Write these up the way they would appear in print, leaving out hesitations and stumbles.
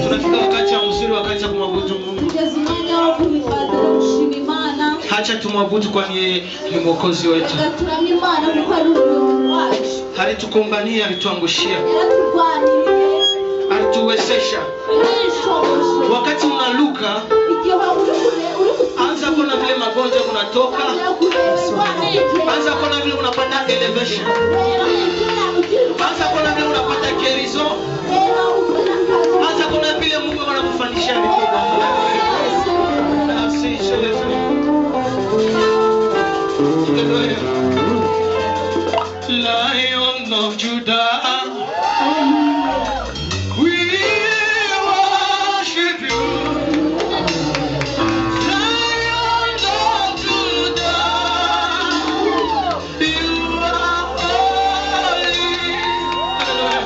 Tunafika wakati wa mzuri, wakati wa kumwabudu Mungu. Acha tumwabudu kwani yeye ni mwokozi wetu. Alitukumbania, alituangushia, alituwezesha. Wakati unaluka, anza kuona vile magonjwa kunatoka. Anza kuona vile unapata elevation. Anza kuona vile unapata kerizo. Anza kuona vile Mungu anakufanyisha mikubwa. Lion of Judah, we worship you. Lion of Judah, you are holy. Hallelujah.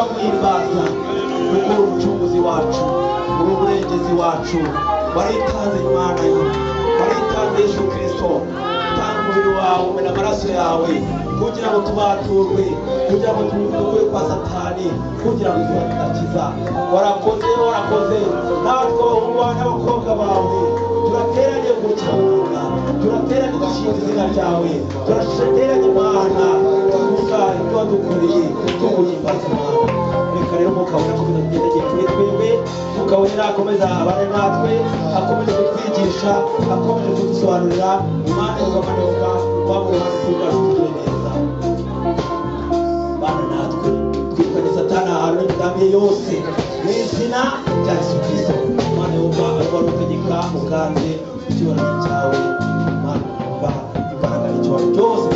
turaguhimbaza kuko uri umucunguzi wacu, uri umurengezi wacu. Waritanze Imana ye, waritanze Yesu Kristo, utanga umubiri wawe umena amaraso yawe kugira ngo tubaturwe, kugira ngo tubikure kwa Satani, kugira ngo tuba tudakiza. Warakoze, warakoze. Natwe abahungu n'abakobwa bawe turateranye gucunga, turateranye dushinga izina ryawe, turateranye Imana tuvuga ibyo wadukoreye, tuguhimbaza Imana. Reka rero mukabona ko binagendeye kuri twebwe, mukabona nakomeza abane natwe, akomeze kutwigisha, akomeze kudusobanurira. Imana y'ugamaneka wamuhana tugaje tugire neza. Bana natwe twirukanye Satani ahantu n'imigambi yose mu izina rya Yesu Kristo. Imana y'uga ariko arutegeka uganze icyubahiro cyawe. Imana y'uga imbaraga n'icyubahiro byose